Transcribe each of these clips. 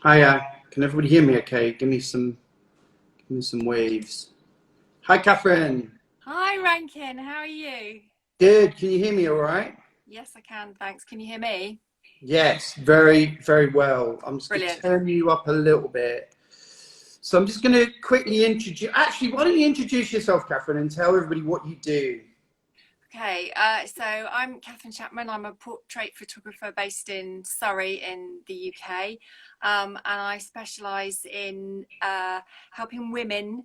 Hi, can everybody hear me okay? Give me some waves. Hi, Kathryn. Hi, Rankin. How are you? Good. Can you hear me all right? Yes, I can. Thanks. Can you hear me? Yes, very, very well. I'm just going to Brilliant. turn you up a little bit. So I'm just going to quickly introduce. Actually, why don't you introduce yourself, Kathryn, and tell everybody what you do? Okay, so I'm Kathryn Chapman. I'm a portrait photographer based in Surrey in the UK, and I specialise in helping women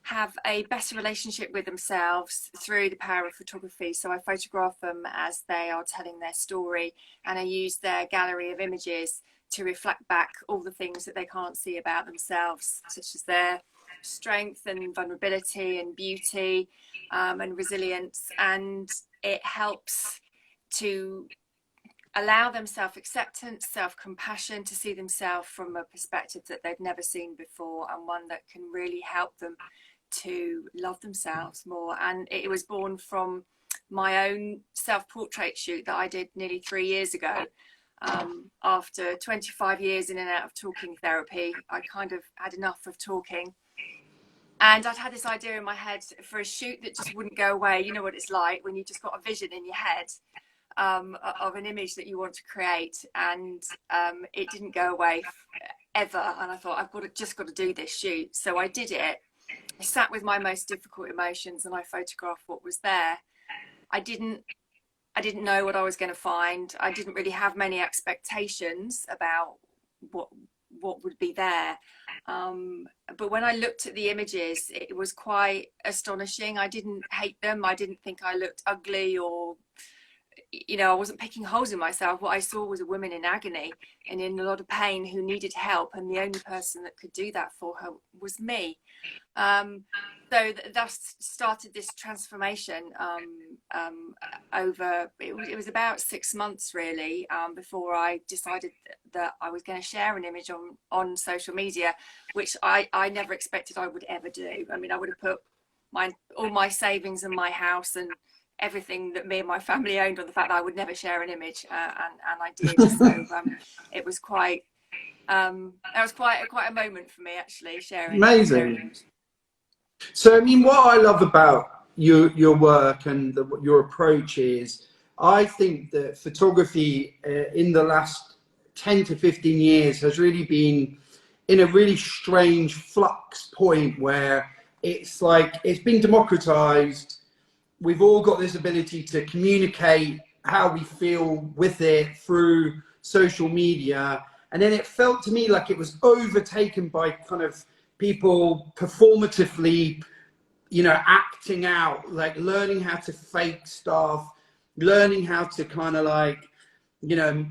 have a better relationship with themselves through the power of photography. So I photograph them as they are telling their story, and I use their gallery of images to reflect back all the things that they can't see about themselves, such as their strength and vulnerability and beauty, and resilience. And it helps to allow them self-acceptance, self-compassion, to see themselves from a perspective that they've never seen before, and one that can really help them to love themselves more. And it was born from my own self-portrait shoot that I did nearly 3 years ago. After 25 years in and out of talking therapy, I kind of had enough of talking. And I'd had this idea in my head for a shoot that just wouldn't go away. You know what it's like when you just got a vision in your head, of an image that you want to create, and it didn't go away ever. And I thought, just got to do this shoot. So I did it. I sat with my most difficult emotions and I photographed what was there. I didn't I didn't know what I was going to find. I didn't really have many expectations about what what would be there. But when I looked at the images, it was quite astonishing. I didn't hate them. I didn't think I looked ugly, or I wasn't picking holes in myself. What I saw was a woman in agony and in a lot of pain who needed help, and the only person that could do that for her was me. Um, so that's started this transformation, over it was about 6 months really, before I decided that I was going to share an image on social media, which I never expected I would ever do. I mean, I would have put all my savings and my house and everything that me and my family owned on the fact that I would never share an image, and I did. So it was quite that was quite a moment for me, actually, sharing Amazing. it. So, I mean, what I love about your work and your approach is, I think that photography in the last 10 to 15 years has really been in a really strange flux point where it's like it's been democratized. We've all got this ability to communicate how we feel with it through social media. And then it felt to me like it was overtaken by kind of people performatively, acting out, like learning how to fake stuff, learning how to kind of like,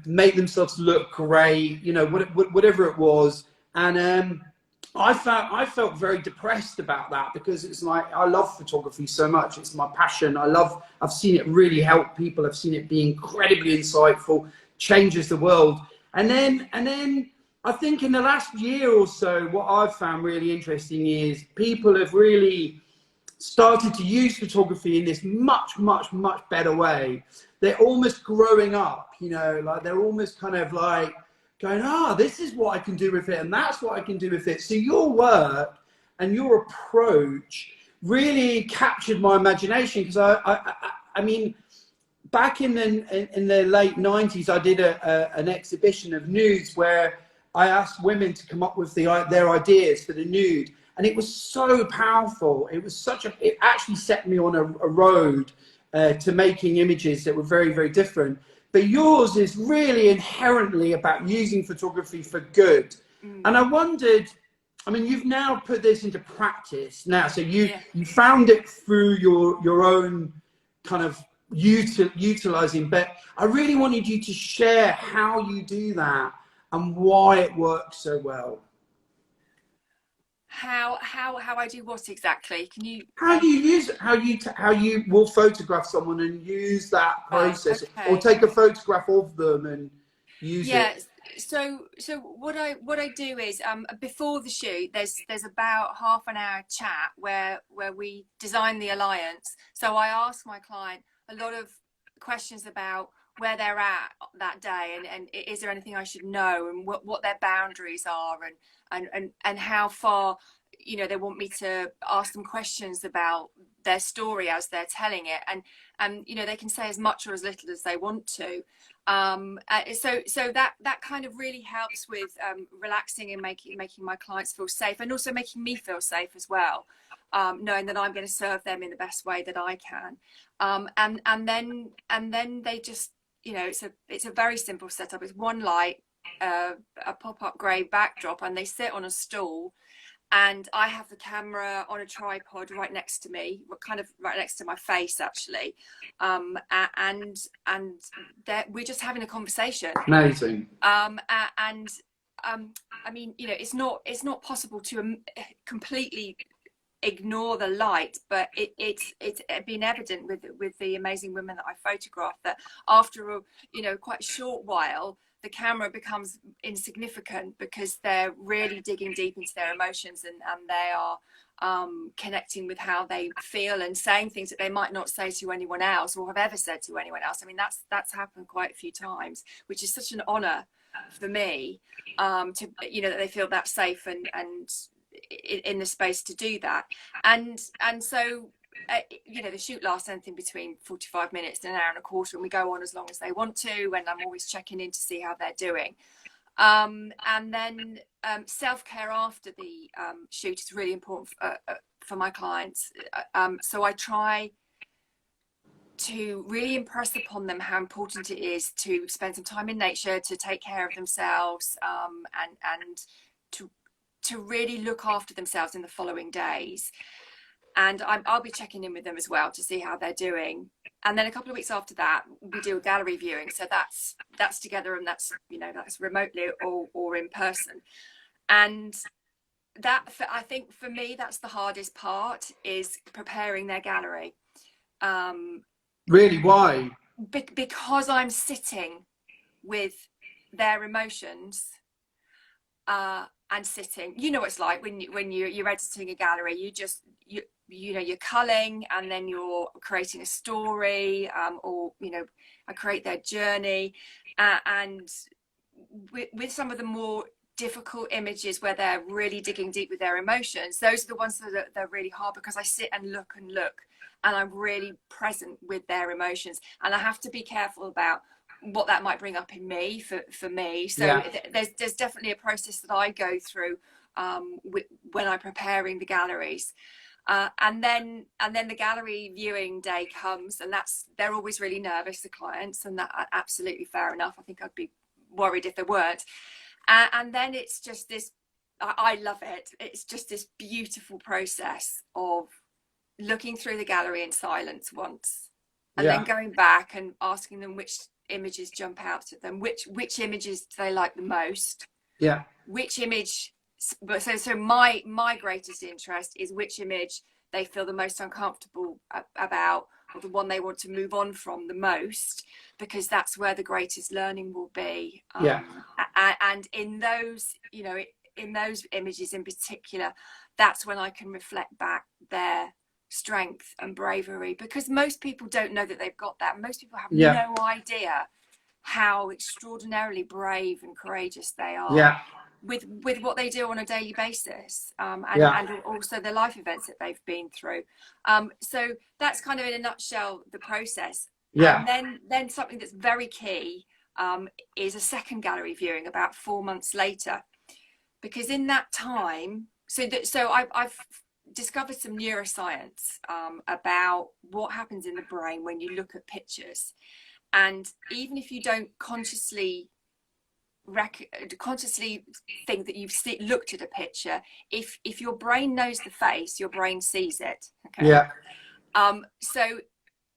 make themselves look great, whatever it was. And I felt very depressed about that, because it's like I love photography so much. It's my passion. I've seen it really help people. I've seen it be incredibly insightful, changes the world. And then I think in the last year or so, what I've found really interesting is people have really started to use photography in this much, much, much better way. They're almost growing up, like they're almost kind of like going, this is what I can do with it, and that's what I can do with it. So your work and your approach really captured my imagination, because I mean, back in the late 90s, I did an exhibition of nudes where I asked women to come up with their ideas for the nude, and it was so powerful. It actually set me on a road to making images that were very, very different. But yours is really inherently about using photography for good. And I Mm, wondered, I mean, you've now put this into practice now. So you yeah. you found it through your own kind of utilizing, but I really wanted you to share how you do that and why it works so well. How I do what exactly? Can you? How you will photograph someone and use that Right. process, or Okay. take a photograph of them and use it. Yeah. So what I do is, before the shoot, there's about half an hour chat where we design the alliance. So I ask my client a lot of questions about where they're at that day, and is there anything I should know, and what their boundaries are, and how far, you know, they want me to ask them questions about their story as they're telling it, and you know, they can say as much or as little as they want to. So that kind of really helps with relaxing and making my clients feel safe, and also making me feel safe as well, knowing that I'm going to serve them in the best way that I can. And then they just, you know, it's a very simple setup. It's one light, a pop-up grey backdrop, and they sit on a stool, and I have the camera on a tripod right next to me, kind of right next to my face, actually. And we're just having a conversation. Amazing. I mean, you know, it's not possible to completely ignore the light, but it's been evident with the amazing women that I photographed, that after a, you know, quite a short while, the camera becomes insignificant, because they're really digging deep into their emotions, and they are connecting with how they feel, and saying things that they might not say to anyone else, or have ever said to anyone else. I mean, that's happened quite a few times, which is such an honor for me, to, you know, that they feel that safe and in the space to do that. And so you know, the shoot lasts anything between 45 minutes and an hour and a quarter, and we go on as long as they want to, and I'm always checking in to see how they're doing. And then self-care after the shoot is really important for my clients. So I try to really impress upon them how important it is to spend some time in nature, to take care of themselves, and to really look after themselves in the following days. And I'll be checking in with them as well to see how they're doing. And then a couple of weeks after that, we do a gallery viewing. So that's together, and that's, you know, that's remotely or in person. And that, I think for me, that's the hardest part, is preparing their gallery. Really? Why? Because I'm sitting with their emotions, and sitting, you know what it's like when you're editing a gallery. You know, you're culling, and then you're creating a story, or, you know, I create their journey, and with some of the more difficult images where they're really digging deep with their emotions, those are the ones that they're really hard, because I sit and look, and I'm really present with their emotions, and I have to be careful about what that might bring up in me for me. So yeah, there's definitely a process that I go through when I'm preparing the galleries. And then the gallery viewing day comes, and they're always really nervous, the clients, and that absolutely fair enough. I think I'd be worried if they weren't. And then it's just this, I love it. It's just this beautiful process of looking through the gallery in silence once, and then going back and asking them which images jump out at them, which images do they like the most, which image. So my greatest interest is which image they feel the most uncomfortable about, or the one they want to move on from the most, because that's where the greatest learning will be. And in those, you know, in those images in particular, that's when I can reflect back their strength and bravery, because most people don't know that they've got that. Most people have no idea how extraordinarily brave and courageous they are with what they do on a daily basis, and also the life events that they've been through. So that's kind of, in a nutshell, the process. And then something that's very key is a second gallery viewing about 4 months later, because in that time, so I've discovered some neuroscience about what happens in the brain when you look at pictures. And even if you don't consciously think that you've looked at a picture, if your brain knows the face, your brain sees it. Okay. So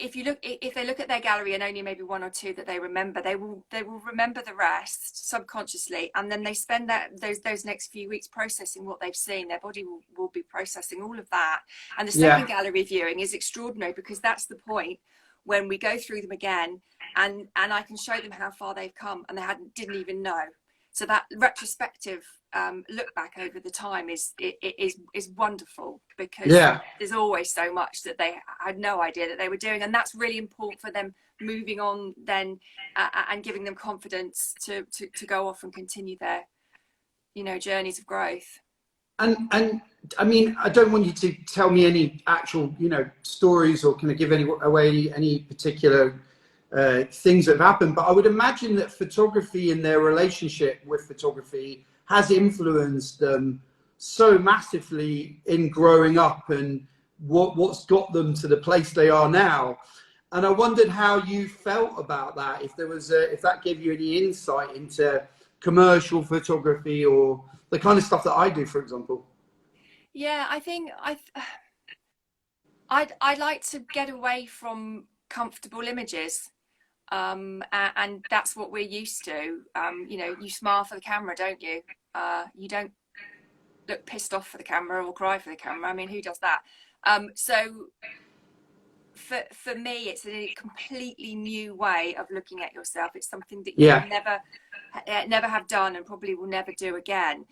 if they look at their gallery and only maybe one or two that they remember, they will remember the rest subconsciously, and then they spend those next few weeks processing what they've seen. Their body will be processing all of that. And the second gallery viewing is extraordinary, because that's the point when we go through them again, and I can show them how far they've come, and they didn't even know. So that retrospective look back over the time is wonderful, because Yeah. there's always so much that they had no idea that they were doing, and that's really important for them moving on then, and giving them confidence to go off and continue their, you know, journeys of growth. And I mean, I don't want you to tell me any actual, you know, stories or kind of give away any particular things that have happened, but I would imagine that photography and their relationship with photography has influenced them so massively in growing up and what's got them to the place they are now. And I wondered how you felt about that, if there was if that gave you any insight into commercial photography or the kind of stuff that I do, for example. Yeah, I think I'd like to get away from comfortable images, and that's what we're used to. You know, you smile for the camera, don't you? You don't look pissed off for the camera or cry for the camera. I mean, who does that? So for me, it's a completely new way of looking at yourself. It's something that you never have done and probably will never do again.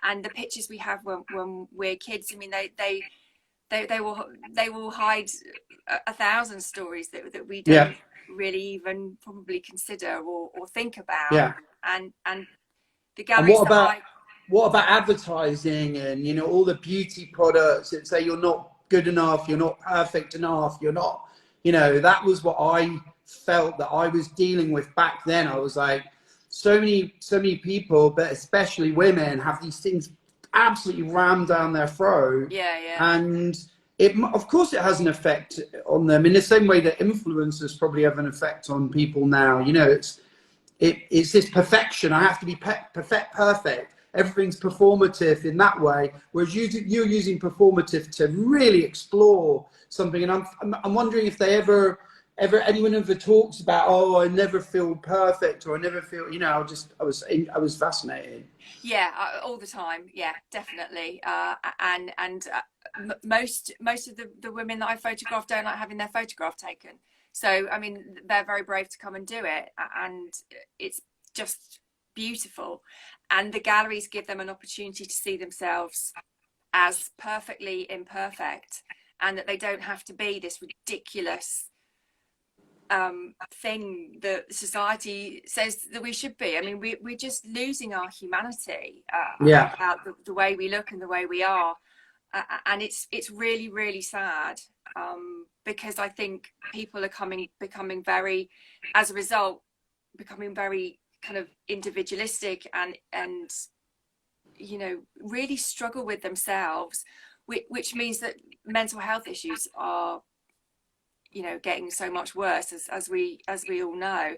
And the pictures we have when we're kids, I mean, they will hide 1,000 stories that we don't really even probably consider or think about. Yeah. And the galleries what about advertising and, you know, all the beauty products that say you're not good enough, you're not perfect enough, you're not, you know, that was what I felt that I was dealing with back then. I was like, so many people, but especially women, have these things absolutely rammed down their throat. And of course it has an effect on them in the same way that influencers probably have an effect on people now. You know, it's this perfection. I have to be perfect. Everything's performative in that way, whereas you're using performative to really explore something. And I'm wondering if they anyone ever talks about, oh, I never feel perfect, or I never feel, you know, I was fascinated. Yeah, all the time. Yeah, definitely. And most of the women that I photograph don't like having their photograph taken. So, I mean, they're very brave to come and do it, and it's just beautiful. And the galleries give them an opportunity to see themselves as perfectly imperfect, and that they don't have to be this ridiculous thing that society says that we should be. I mean, we're just losing our humanity about the way we look and the way we are. And it's really, really sad, because I think people are becoming very, as a result, becoming very kind of individualistic and you know, really struggle with themselves, which means that mental health issues are, you know, getting so much worse, as we all know.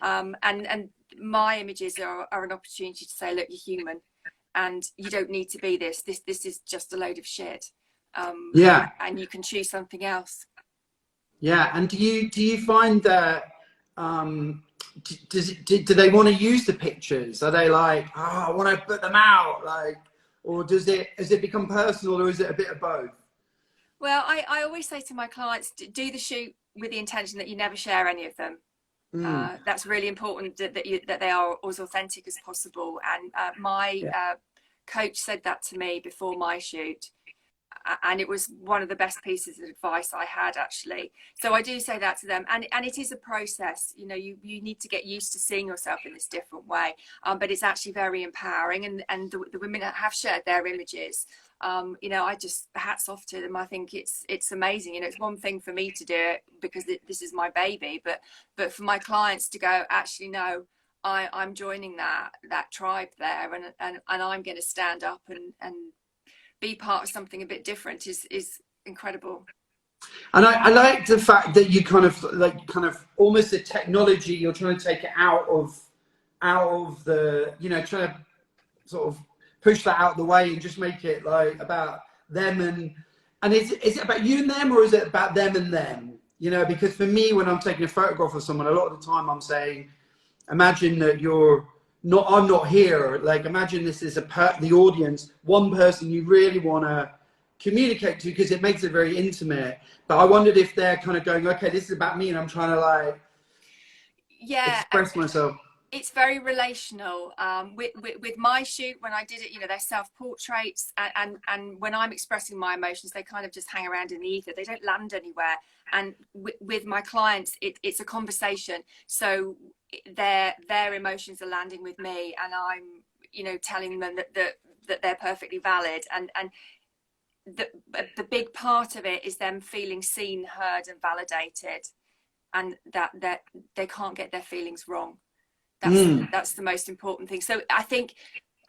And my images are an opportunity to say, look, you're human, and you don't need to be this is just a load of shit. And you can choose something else. And do you find that do they want to use the pictures? Are they like, oh, I want to put them out, like, or has it become personal, or is it a bit of both? Well, I always say to my clients, do the shoot with the intention that you never share any of them. That's really important, that they are as authentic as possible. And my coach said that to me before my shoot, and it was one of the best pieces of advice I had, actually. So I do say that to them, and it is a process. You know, you need to get used to seeing yourself in this different way, but it's actually very empowering. And the women that have shared their images, you know, I just, hats off to them. I think it's amazing. You know, it's one thing for me to do it because this is my baby, but for my clients to go, actually, no, I'm joining that tribe there, and I'm going to stand up and be part of something a bit different is incredible. And I like the fact that you kind of almost the technology, you're trying to take it out of the, you know, trying to sort of push that out of the way and just make it like about them. And is it about you and them, or is it about them and them? You know, because for me, when I'm taking a photograph of someone, a lot of the time I'm saying, imagine that I'm not here. Like, imagine this is the audience, one person you really want to communicate to, because it makes it very intimate. But I wondered if they're kind of going, okay, this is about me, and I'm trying to like express myself. It's very relational. With my shoot, when I did it, you know, they're self-portraits, and when I'm expressing my emotions, they kind of just hang around in the ether. They don't land anywhere. And with my clients, it's a conversation. So their emotions are landing with me, and I'm, you know, telling them that they're perfectly valid. And the big part of it is them feeling seen, heard, and validated, and that they can't get their feelings wrong. That's the most important thing. So I think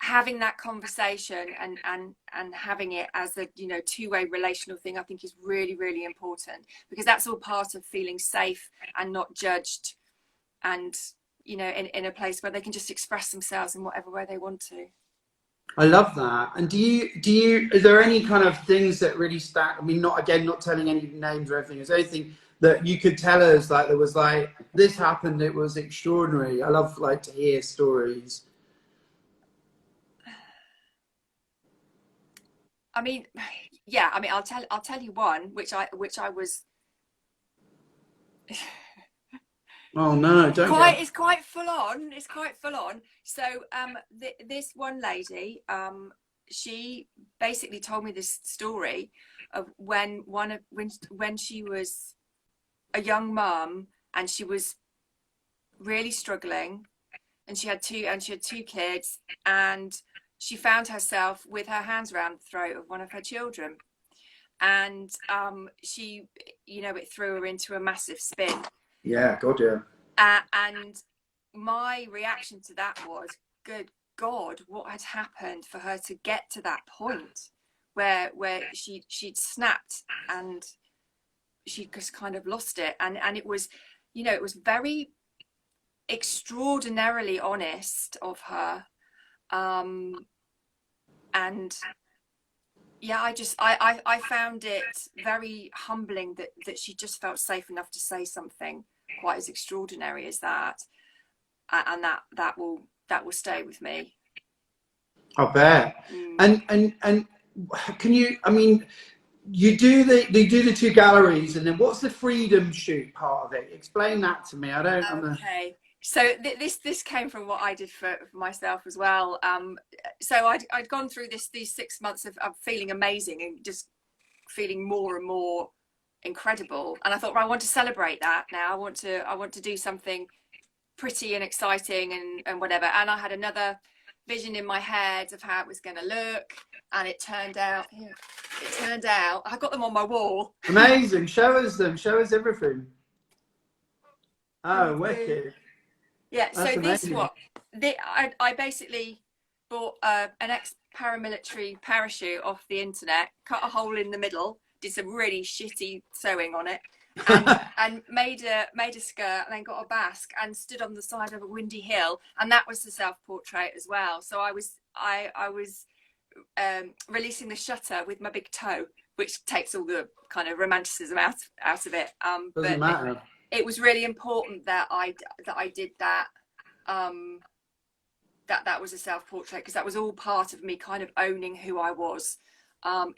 having that conversation and having it as a, you know, two-way relational thing, I think is really, really important, because that's all part of feeling safe and not judged, and, you know, in a place where they can just express themselves in whatever way they want to. I love that. And is there any kind of things that really stand? I mean, not telling any names or anything. Is there anything that you could tell us, like, there was like, this happened, it was extraordinary? I love, like, to hear stories. I mean, yeah, I mean, I'll tell you one, which I was Oh no, don't quite, it's quite full on. It's quite full on. So this one lady, she basically told me this story of when she was a young mum, and she was really struggling, and she had two kids, and she found herself with her hands around the throat of one of her children, and she, you know, it threw her into a massive spin. Yeah, God, yeah. And my reaction to that was, good God, what had happened for her to get to that point where she'd snapped, and she just kind of lost it. And it was, you know, it was very extraordinarily honest of her. And yeah, I found it very humbling that she just felt safe enough to say something quite as extraordinary as that, and that will stay with me. I bet. And can you? I mean, they do the two galleries, and then what's the freedom shoot part of it? Explain that to me. I don't. Okay. So this came from what I did for myself as well. So I'd gone through these 6 months of feeling amazing and just feeling more and more incredible, and I thought, well, I want to celebrate that now. I want to do something pretty and exciting and whatever. And I had another vision in my head of how it was going to look, and it turned out I got them on my wall. Amazing. Show us them. Show us everything. Oh, wicked. Yeah. That's so amazing. I basically bought an ex-paramilitary parachute off the internet, cut a hole in the middle, did some really shitty sewing on it, and made a skirt, and then got a basque and stood on the side of a windy hill, and that was the self-portrait as well. So I was releasing the shutter with my big toe, which takes all the kind of romanticism out of it. Doesn't matter. It was really important that I did that. That was a self-portrait, because that was all part of me kind of owning who I was.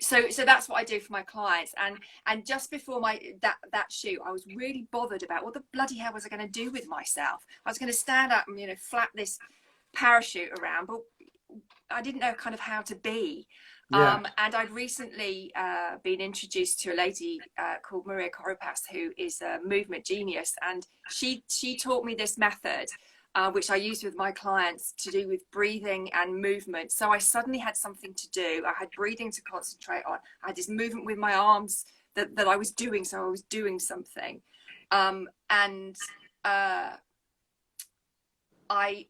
So that's what I do for my clients. And just before that shoot, I was really bothered about what the bloody hell was I going to do with myself. I was going to stand up and, you know, flap this parachute around, but I didn't know kind of how to be. Yeah. And I'd recently been introduced to a lady called Maria Coropas, who is a movement genius, and she taught me this method, which I use with my clients, to do with breathing and movement. So I suddenly had something to do. I had breathing to concentrate on. I had this movement with my arms that I was doing. So I was doing something. And I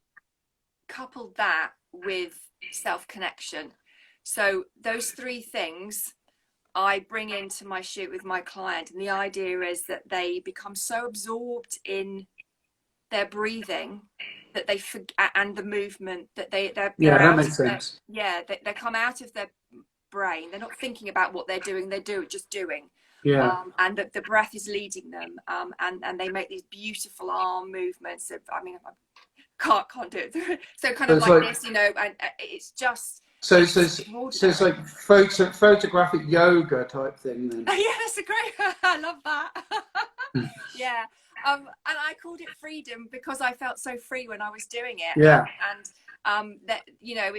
coupled that with self-connection. So those three things I bring into my shoot with my client. And the idea is that they become so absorbed in their breathing that they forget, and the movement, that they're that makes sense. They come out of their brain. They're not thinking about what they're doing. They're just doing. Yeah. And the breath is leading them. And they make these beautiful arm movements. I mean, I can't do it. So kind of like this, you know, and it's just. So it's like photographic yoga type thing then. Yeah, that's a great. I love that. Yeah. And I called it freedom because I felt so free when I was doing it. Yeah. And that, you know,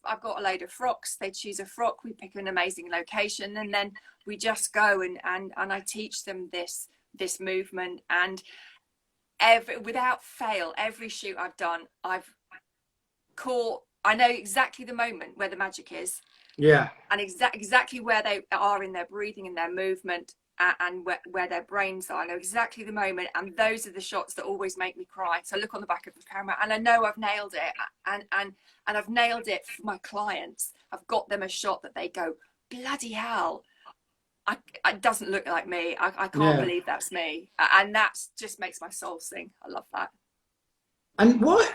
I've got a load of frocks. They choose a frock, we pick an amazing location, and then we just go and I teach them this movement. And without fail, every shoot I've done, I know exactly the moment where the magic is. Yeah. And exactly where they are in their breathing and their movement, and where their brains are. I know exactly the moment, and those are the shots that always make me cry. So I look on the back of the camera and I know I've nailed it, and I've nailed it for my clients. I've got them a shot that they go, bloody hell, it doesn't look like me. I can't believe that's me. And that just makes my soul sing. I love that. And what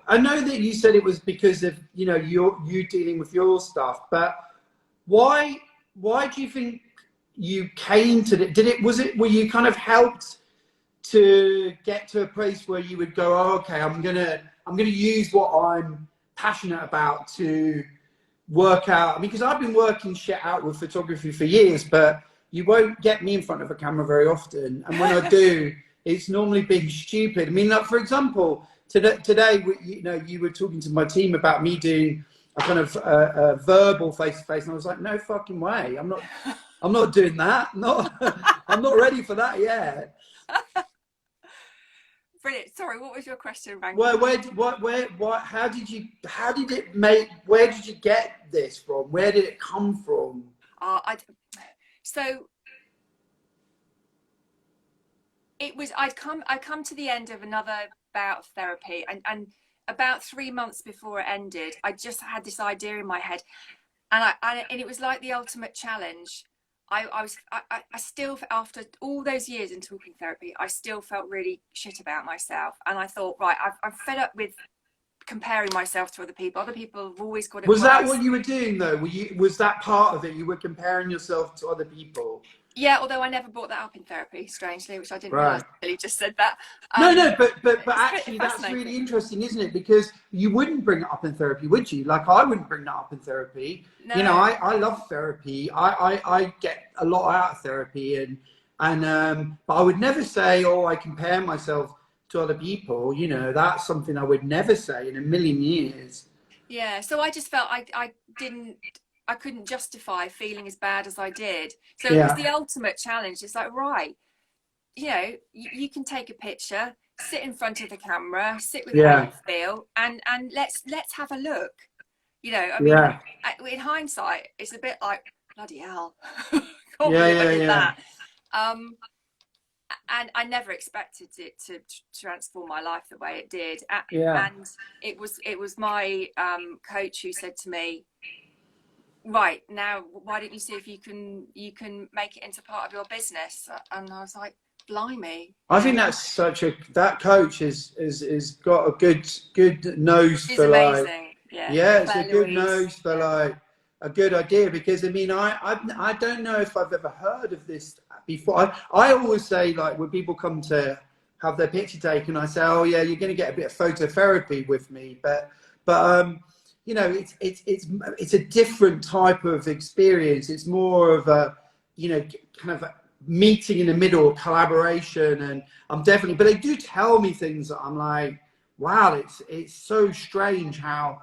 I know that you said it was because of, you know, you dealing with your stuff, but why do you think you came to it? Were you kind of helped to get to a place where you would go, oh, okay, I'm gonna use what I'm passionate about to work out? I mean, because I've been working shit out with photography for years, but you won't get me in front of a camera very often, and when I do, it's normally being stupid. I mean, like, for example, today, you know, you were talking to my team about me doing a kind of a verbal face-to-face, and I was like, no fucking way, I'm not doing that. I'm not ready for that yet. Brilliant. Sorry, what was your question, Rankin? Well, how did you get this from? Where did it come from? So it was, I'd come to the end of another bout of therapy, and about 3 months before it ended, I just had this idea in my head, and it was like the ultimate challenge. I still, after all those years in talking therapy, I still felt really shit about myself, and I thought, right, I'm fed up with comparing myself to other people. Other people have always got it Was worse. that what you were doing, though? Was that part of it? You were comparing yourself to other people? Yeah, although I never brought that up in therapy, strangely, which I didn't realise until you just said that. No, but actually that's really interesting, isn't it? Because you wouldn't bring it up in therapy, would you? Like, I wouldn't bring that up in therapy. No. You know, I love therapy. I get a lot out of therapy, but I would never say, oh, I compare myself to other people. You know, that's something I would never say in a million years. Yeah, so I just felt I couldn't justify feeling as bad as I did. So it was the ultimate challenge. It's like, right, you know, you can take a picture, sit in front of the camera, sit with how you feel, and let's have a look. You know, I mean, in hindsight, it's a bit like, bloody hell, can't believe I did that. And I never expected it to transform my life the way it did. And it was my coach who said to me, right, now why don't you see if you can make it into part of your business? And I was like, blimey. I think that's that coach is got a good nose. She's for amazing. Like, it's a good nose for like a good idea, because I mean, I don't know if I've ever heard of this before. I always say, like, when people come to have their picture taken, I say, oh yeah, you're going to get a bit of phototherapy with me, but you know, it's a different type of experience. It's more of a, you know, kind of a meeting in the middle, collaboration, and I'm definitely, but they do tell me things that I'm like, wow, it's so strange how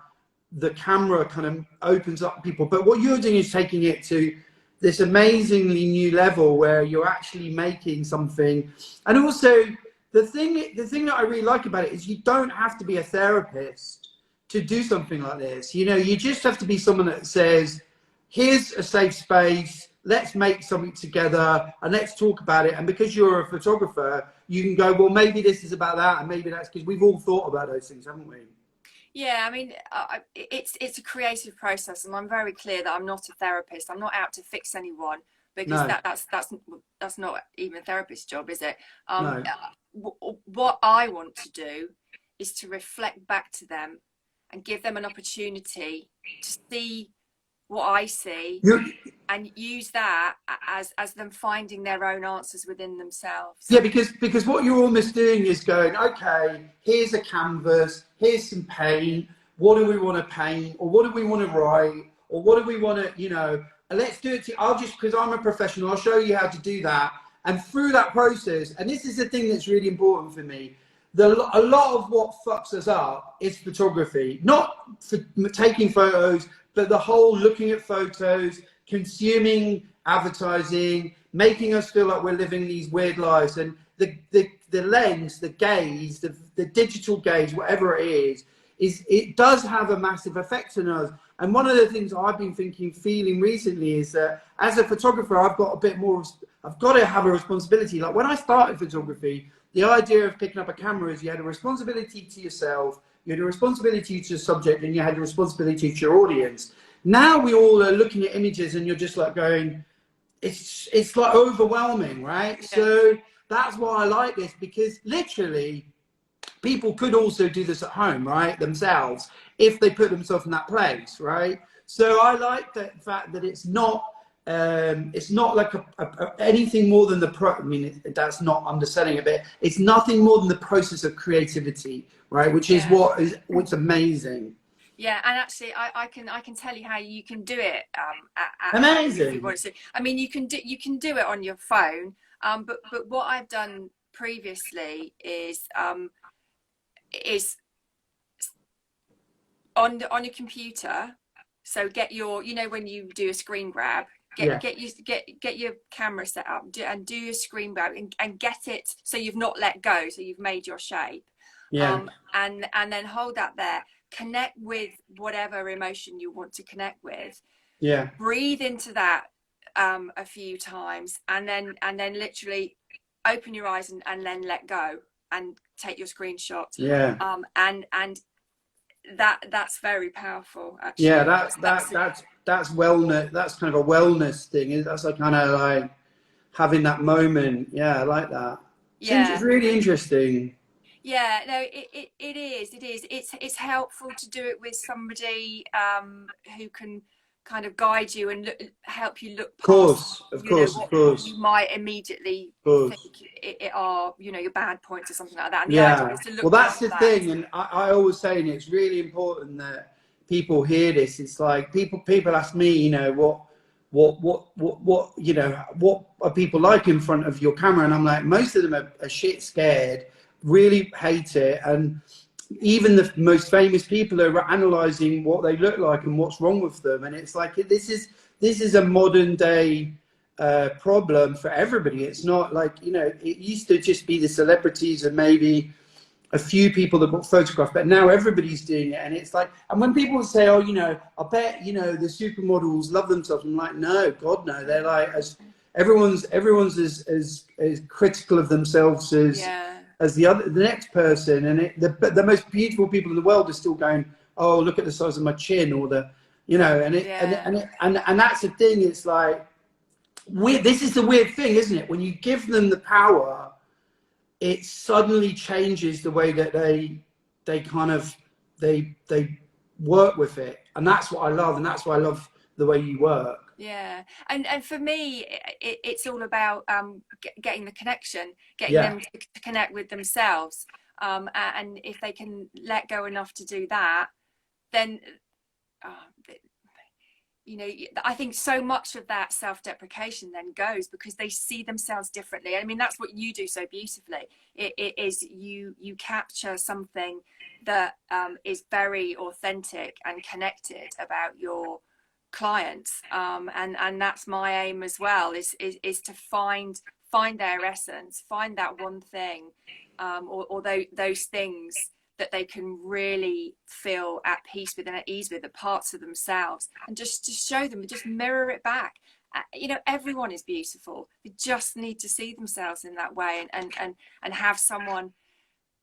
the camera kind of opens up people. But what you're doing is taking it to this amazingly new level where you're actually making something. And also the thing that I really like about it is you don't have to be a therapist to do something like this. You know, you just have to be someone that says, here's a safe space, let's make something together and let's talk about it. And because you're a photographer, you can go, well, maybe this is about that, and maybe that's, because we've all thought about those things, haven't we? Yeah, I mean, it's a creative process, and I'm very clear that I'm not a therapist. I'm not out to fix anyone, because that's not even a therapist's job, is it? No. What I want to do is to reflect back to them and give them an opportunity to see what I see, and use that as them finding their own answers within themselves. Yeah, because what you're almost doing is going, okay, here's a canvas, here's some paint, what do we want to paint, or what do we want to write, or what do we want to, you know, and let's do it. I'll just, because I'm a professional, I'll show you how to do that, And through that process, and this is the thing that's really important for me, a lot of what fucks us up is photography. Not for taking photos, but the whole looking at photos, consuming advertising, making us feel like we're living these weird lives. And the lens, the gaze, the digital gaze, whatever it is it does have a massive effect on us. And one of the things I've been feeling recently is that as a photographer, I've got to have a responsibility. Like when I started photography, the idea of picking up a camera is you had a responsibility to yourself, you had a responsibility to the subject, and you had a responsibility to your audience. Now we all are looking at images and you're just like going, it's like overwhelming, right? Yeah. So that's why I like this, because literally people could also do this at home, right, themselves, if they put themselves in that place, right? So I like the fact that it's not like anything more than I mean, that's not underselling it, but it's nothing more than the process of creativity, right? Which is what's amazing. Yeah, and actually, I can tell you how you can do it. Amazing. If you want to. I mean, you can do it on your phone. But what I've done previously is on your computer. So get your, when you do a screen grab, get your camera set up and do your screen grab and get it so you've not let go, so you've made your shape. Yeah. And then hold that there. Connect with whatever emotion you want to connect with. Yeah. Breathe into that a few times, and then literally open your eyes and then let go and take your screenshot. Yeah. And that's very powerful, actually. Yeah, that's wellness. That's kind of a wellness thing. That's like kind of like having that moment. Yeah, I like that. Yeah, it's really interesting. Yeah, no, it is. It's helpful to do it with somebody who can kind of guide you and help you look past, of course. You might immediately think it are, your bad points or something like that. And the idea is to look that's the that. thing, and I always say, and it's really important that people hear this. It's like people ask me, what are people like in front of your camera, and I'm like, most of them are shit scared, really hate it, and even the most famous people are analyzing what they look like and what's wrong with them. And it's like this is a modern day problem for everybody. It's not like, it used to just be the celebrities and maybe a few people that got photographed, but now everybody's doing it. And it's like, and when people say, oh, I bet the supermodels love themselves, I'm like, no, God no. They're like, as everyone's as critical of themselves as the next person, and the most beautiful people in the world are still going, oh, look at the size of my chin, or and that's the thing. It's like this is the weird thing, isn't it? When you give them the power, it suddenly changes the way that they kind of they work with it, and that's what I love, and that's why I love the way you work. Yeah, and for me, it's all about getting the connection, getting them to connect with themselves, and if they can let go enough to do that, then I think so much of that self-deprecation then goes, because they see themselves differently. I mean, that's what you do so beautifully. It is you capture something that is very authentic and connected about your clients, and that's my aim as well, is to find their essence, find that one thing, or those things that they can really feel at peace with and at ease with, the parts of themselves, and just to show them, just mirror it back. Everyone is beautiful. They just need to see themselves in that way, and have someone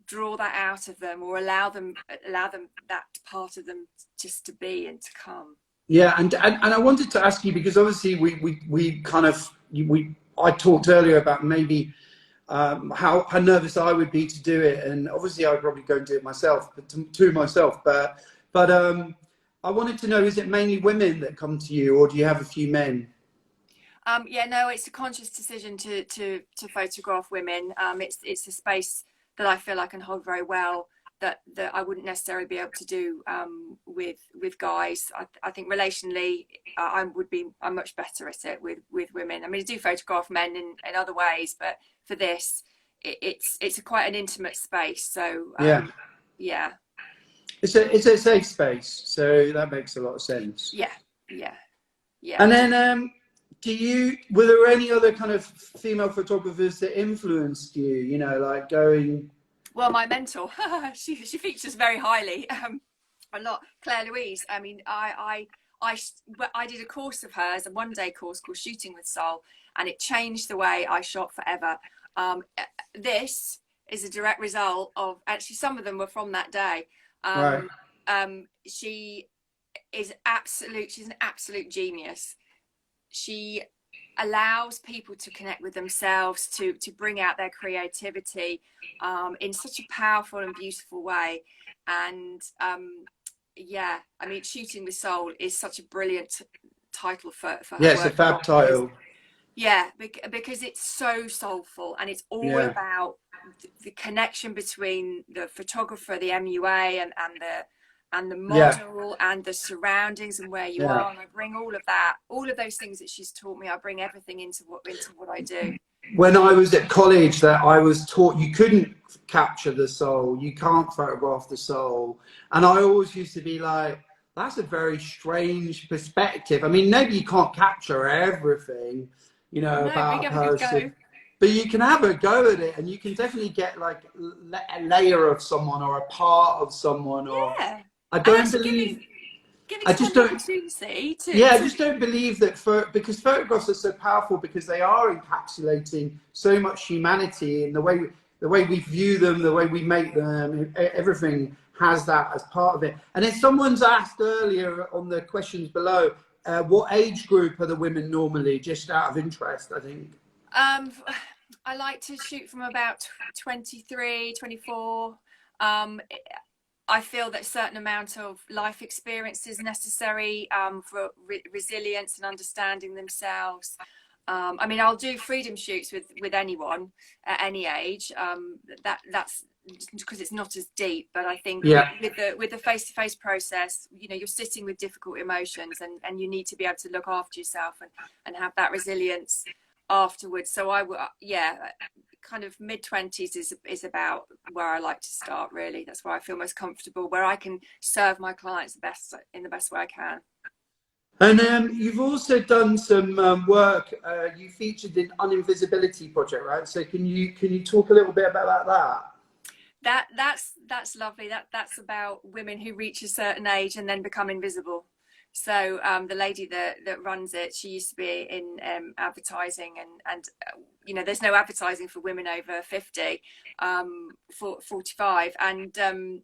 draw that out of them, or allow them that part of them just to be and to come. Yeah, and I wanted to ask you, because obviously I talked earlier about maybe how nervous I would be to do it, and obviously I'd probably go and do it myself, but to myself. But I wanted to know, is it mainly women that come to you, or do you have a few men? Yeah, no, it's a conscious decision to photograph women. It's a space that I feel I can hold very well. that I wouldn't necessarily be able to do with guys. I think relationally, I'm much better at it with women. I mean, I do photograph men in other ways, but for this, it's quite an intimate space. So yeah. It's a safe space, so that makes a lot of sense. Yeah. And then, were there any other kind of female photographers that influenced you? You know, like going. Well, my mentor, she features very highly, a lot. Claire Louise. I mean, I did a course of hers, a one-day course called Shooting with Soul, and it changed the way I shot forever. This is a direct result of, actually, some of them were from that day. Right. She's an absolute genius. She allows people to connect with themselves, to bring out their creativity in such a powerful and beautiful way. And yeah, I mean, Shooting with Soul is such a brilliant title for her work. Yeah, it's a fab title. Yeah, because it's so soulful, and it's all about the connection between the photographer, the MUA, and the model and the surroundings and where you are. And I bring all of those things that she's taught me. I bring everything into what I do. When I was at college, that I was taught you couldn't capture the soul, you can't photograph the soul, and I always used to be like, that's a very strange perspective. I mean, maybe you can't capture everything, you know, about a person, but you can have a go at it, and you can definitely get like a layer of someone or a part of someone. Or I don't believe. I just don't. I just don't believe that because photographs are so powerful, because they are encapsulating so much humanity in the way we view them, the way we make them. Everything has that as part of it. And then someone's asked earlier on the questions below, what age group are the women normally? Just out of interest, I think. I like to shoot from about 23, 24. I feel that a certain amount of life experience is necessary for resilience and understanding themselves. I mean, I'll do freedom shoots with anyone at any age. That's because it's not as deep, but I think with the face-to-face process, you know, you're sitting with difficult emotions, and you need to be able to look after yourself and have that resilience afterwards. So kind of mid-20s is about where I like to start, really. That's where I feel most comfortable, where I can serve my clients in the best way I can. And you've also done some work. You featured in Uninvisibility project, right? So can you talk a little bit about that? That's lovely. That's about women who reach a certain age and then become invisible. So the lady that runs it, she used to be in advertising, and you know, there's no advertising for women over 50, 45, and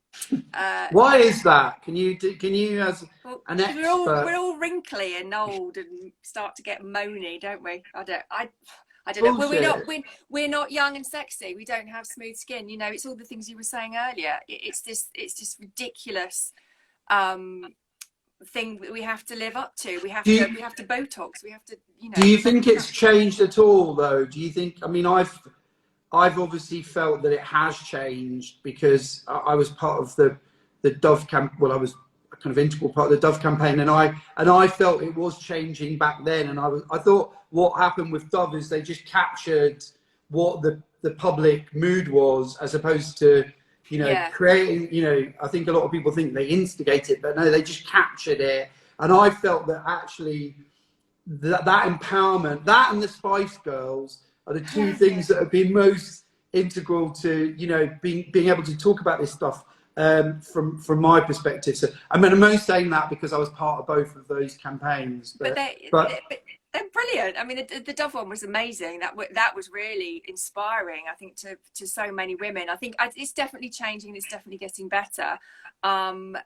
why is that? Can you as an expert? We're all wrinkly and old and start to get moany, don't we? I don't know. Well, we're not young and sexy. We don't have smooth skin. You know, it's all the things you were saying earlier. It's this ridiculous thing that we have to live up to. We have to Botox. We have to, you know. Do you think it's changed at all, though? Do you think? I mean, I've obviously felt that it has changed, because I was part of the Dove camp. Well, I was a kind of integral part of the Dove campaign, and I felt it was changing back then. And I thought what happened with Dove is they just captured what the public mood was, as opposed to, you know, creating, you know, I think a lot of people think they instigate it, but no, they just captured it. And I felt that actually that empowerment, that and the Spice Girls are the two things that have been most integral to, you know, being able to talk about this stuff from my perspective. So I mean, I'm only saying that because I was part of both of those campaigns. But they're brilliant. I mean, the Dove one was amazing. That was really inspiring, I think, to so many women. I think it's definitely changing. It's definitely getting better, and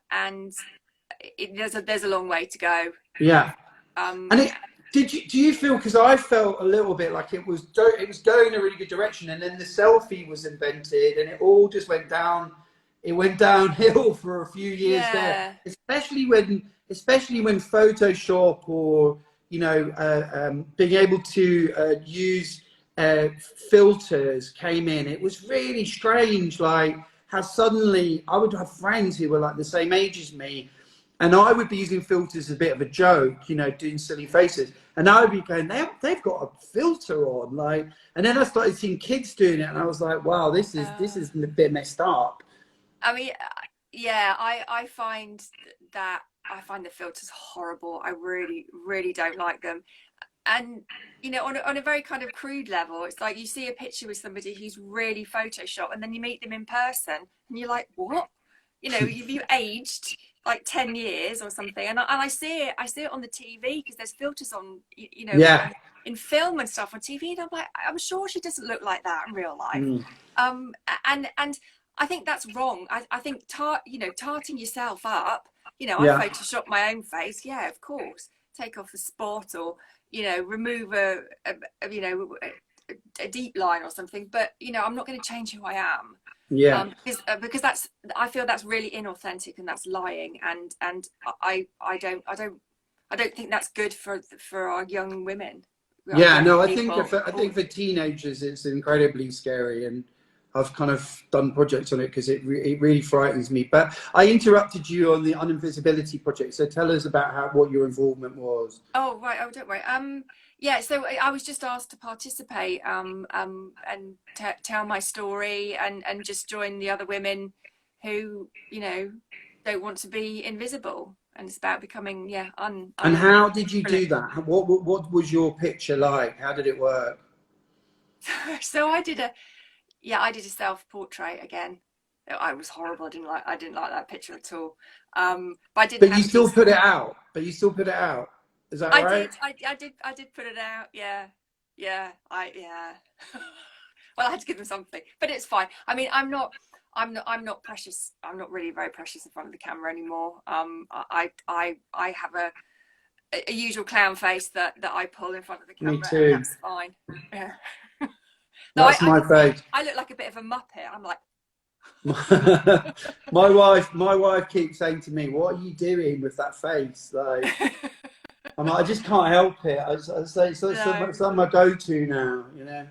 there's a long way to go. Yeah. Do you feel? Because I felt a little bit like it was going in a really good direction, and then the selfie was invented, and it all just went down. It went downhill for a few years there, especially when Photoshop or, you know, being able to use filters came in. It was really strange, like has suddenly, I would have friends who were like the same age as me, and I would be using filters as a bit of a joke, you know, doing silly faces. And I would be going, they've got a filter on, like. And then I started seeing kids doing it, and I was like, wow, this is a bit messed up. I mean, yeah, I find the filters horrible. I really, really don't like them. And you know, on a very kind of crude level, it's like you see a picture with somebody who's really photoshopped, and then you meet them in person, and you're like, what? You know, you've aged like 10 years or something. And I see it on the TV, because there's filters on, you know, Yeah. in film and stuff on TV, and I'm like, I'm sure she doesn't look like that in real life. And I think that's wrong. I think tarting yourself up, you know, I Photoshop my own face, yeah, of course, take off a spot, or you know, remove a deep line or something, but you know, I'm not going to change who I am. Yeah. Because I feel that's really inauthentic, and that's lying, and I don't think that's good for our young women. Yeah, no, I think for teenagers it's incredibly scary, and I've kind of done projects on it because it really frightens me. But I interrupted you on the uninvisibility project, so tell us about what your involvement was. Oh right, oh don't worry. Yeah, so I was just asked to participate and tell my story, and just join the other women who, you know, don't want to be invisible, and it's about becoming And how did you do that? What was your picture like? How did it work? So I did a self-portrait again. I was horrible. I didn't like that picture at all. But you still put it out. Is that right? I did put it out. Yeah. Well, I had to give them something, but it's fine. I mean, I'm not precious. I'm not really very precious in front of the camera anymore. I have a usual clown face that I pull in front of the camera. Me too. And that's fine. Yeah. That's my face. I look like a bit of a muppet. I'm like. my wife keeps saying to me, "What are you doing with that face?" Like, I'm like, I just can't help it. I say it's like my go-to now, you know.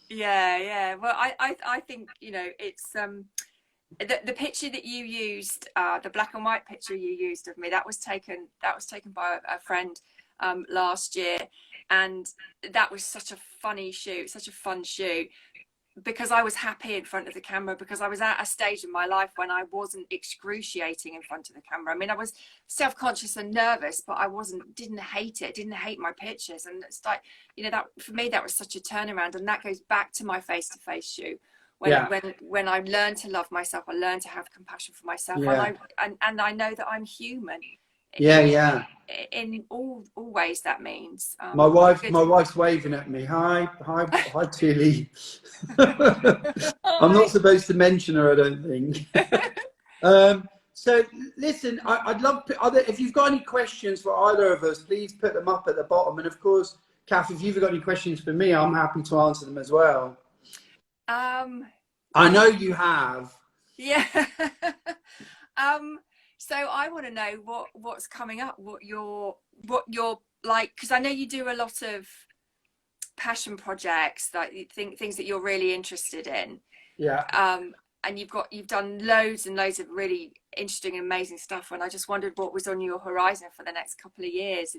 Yeah. Well, I think, you know, it's the picture that you used, the black and white picture you used of me, that was taken by a friend last year, and that was such a funny shoot, such a fun shoot, because I was happy in front of the camera, because I was at a stage in my life when I wasn't excruciating in front of the camera. I mean, I was self-conscious and nervous, but I didn't hate my pictures. And it's like, you know, that for me, that was such a turnaround. And that goes back to my face-to-face shoot. When I learned to love myself, I learned to have compassion for myself. And I know that I'm human. In all ways, that means my wife's waving at me. Hi Tilly. I'm not supposed to mention her, I don't think. So listen, I'd love if you've got any questions for either of us, please put them up at the bottom. And of course, Kath, if you've got any questions for me, I'm happy to answer them as well. I know you have. Yeah. So I want to know what's coming up, what you're like, because I know you do a lot of passion projects, like things that you're really interested in. Yeah. And you've done loads and loads of really interesting and amazing stuff. And I just wondered what was on your horizon for the next couple of years.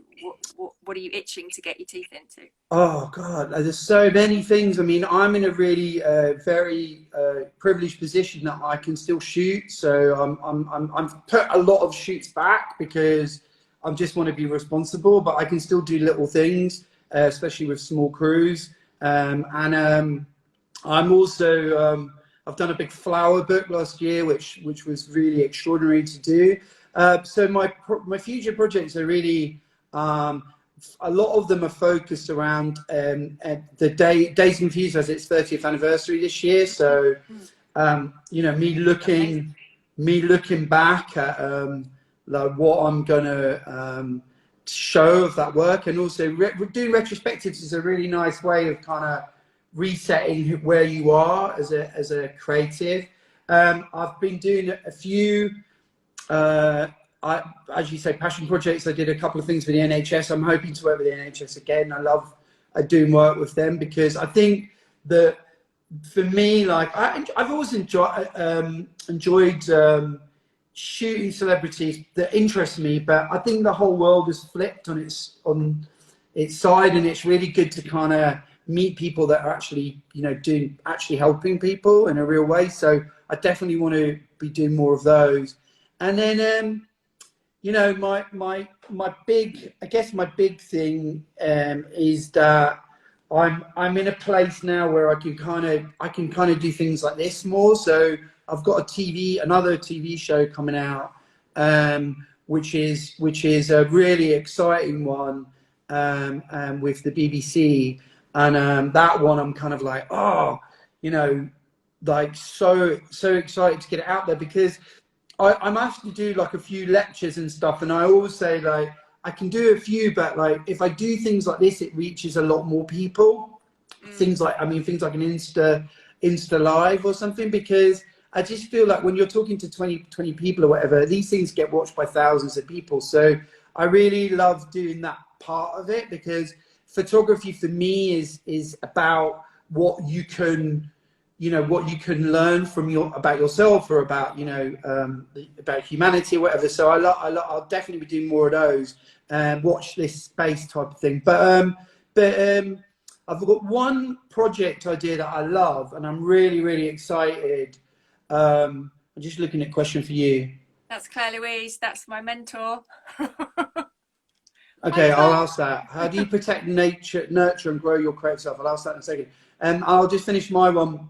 What are you itching to get your teeth into? Oh God, there's so many things. I mean, I'm in a really very privileged position that I can still shoot. So I'm put a lot of shoots back because I just want to be responsible. But I can still do little things, especially with small crews. I'm also I've done a big flower book last year, which was really extraordinary to do. So my future projects are really, a lot of them are focused around the Days Confused as its 30th anniversary this year. So, you know, me looking back at like what I'm gonna show of that work, and also doing retrospectives is a really nice way of kind of resetting where you are as a creative. I've been doing a few, as you say, passion projects. I did a couple of things for the NHS. I'm hoping to work with the NHS again. I love doing work with them because I think that for me, like I've always enjoyed shooting celebrities that interest me, but I think the whole world has flipped on its side, and it's really good to kind of meet people that are actually, doing actually helping people in a real way. So I definitely want to be doing more of those. And then my big, I guess my big thing is that I'm in a place now where I can kind of do things like this more. So I've got another TV show coming out, which is a really exciting one, with the BBC, and that one I'm kind of like, you know, like so excited to get it out there, because I'm asked to do like a few lectures and stuff, and I always say, like, I can do a few, but like if I do things like this, it reaches a lot more people. Things like, things like an Insta Live or something, because I just feel like when you're talking to 20 people or whatever, these things get watched by thousands of people. So I really love doing that part of it, because photography for me is about what you can learn about yourself, or about about humanity or whatever. So I'll definitely be doing more of those, watch this space type of thing. But I've got one project idea that I love, and I'm really, really excited. I'm just looking at a question for you. That's Claire Louise. That's my mentor. Hi, Okay, I'll Claire. ask that. How do you protect nature, nurture, and grow your creative self? I'll ask that in a second. I'll just finish my one,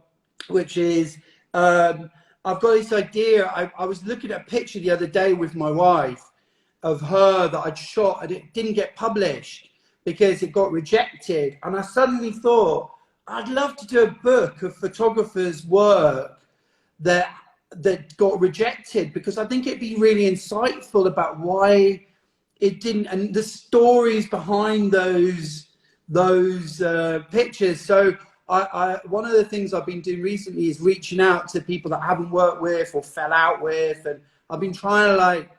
which is, I've got this idea. I was looking at a picture the other day with my wife of her that I'd shot, and it didn't get published because it got rejected. And I suddenly thought, I'd love to do a book of photographers' work that got rejected, because I think it'd be really insightful about why it didn't, and the stories behind those pictures. So one of the things I've been doing recently is reaching out to people that I haven't worked with or fell out with, and I've been trying to like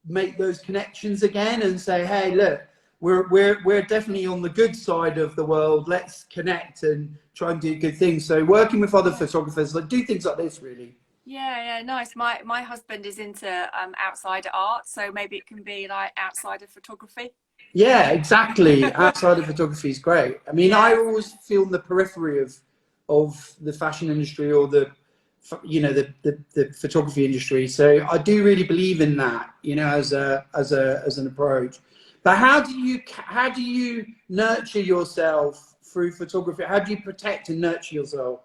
make those connections again and say, hey, look, we're definitely on the good side of the world. Let's connect and try and do good things. So working with other photographers, like, do things like this, really. Yeah, nice. My husband is into outsider art, so maybe it can be like outsider photography. Yeah, exactly. Outside of photography is great. I mean, I Yeah, always feel in the periphery of the fashion industry, or the photography industry. So I do really believe in that, as an approach. But how do you nurture yourself through photography? How do you protect and nurture yourself?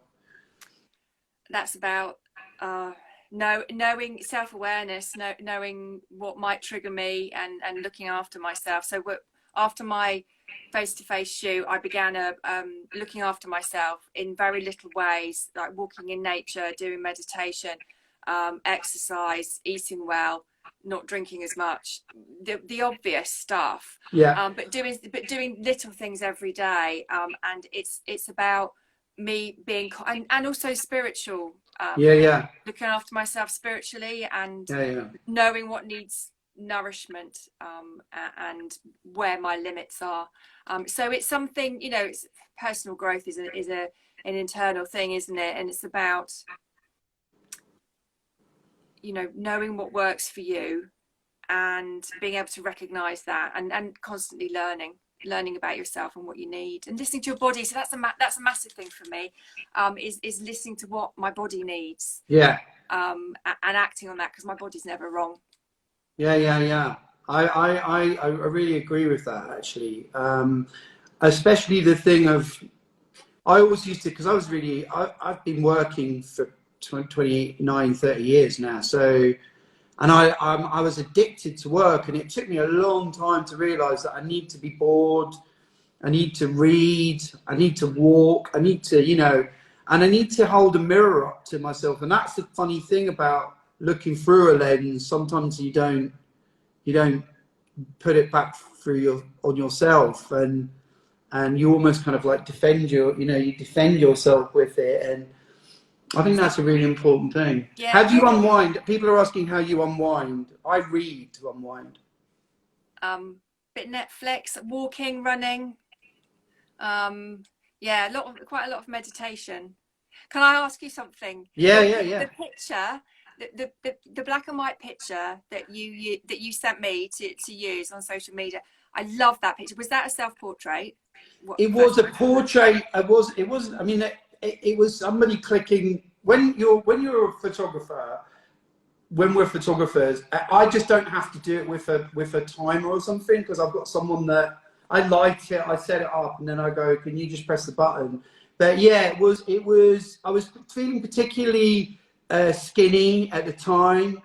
that's about knowing self-awareness, knowing what might trigger me, and looking after myself. So after my face-to-face shoot, I began looking after myself in very little ways, like walking in nature, doing meditation, exercise, eating well, not drinking as much, the obvious stuff. Yeah, But doing little things every day, and it's about me being, and also spiritual, yeah, yeah, looking after myself spiritually, and yeah, yeah. knowing what needs nourishment, and where my limits are. So it's something, it's personal growth is an internal thing, isn't it? And it's about, knowing what works for you, and being able to recognize that, and constantly learning about yourself and what you need, and listening to your body. So that's a massive thing for me, is listening to what my body needs, Yeah. and acting on that, because my body's never wrong. Yeah, yeah, yeah. I really agree with that, actually. Especially the thing of, I always used to, because I've been working for 29, 30 years now. So, and I was addicted to work, and it took me a long time to realize that I need to be bored. I need to read. I need to walk. I need to, and I need to hold a mirror up to myself. And that's the funny thing about looking through a lens. Sometimes you don't put it back on yourself, and you almost kind of like you defend yourself with it. And I think that's a really important thing. Yeah, How do you unwind? People are asking how you unwind. I read to unwind. bit Netflix, walking, running, yeah, quite a lot of meditation. Can I ask you something? Yeah, The, yeah, the, yeah. the picture, the black and white picture that you sent me to use on social media. I love that picture. Was that a self-portrait? It was a portrait. It wasn't. I mean, it was somebody clicking. When you're a photographer, when we're photographers, I just don't have to do it with a timer or something, because I've got someone that I light it, I set it up, and then I go, can you just press the button? But yeah, it was. I was feeling particularly skinny at the time.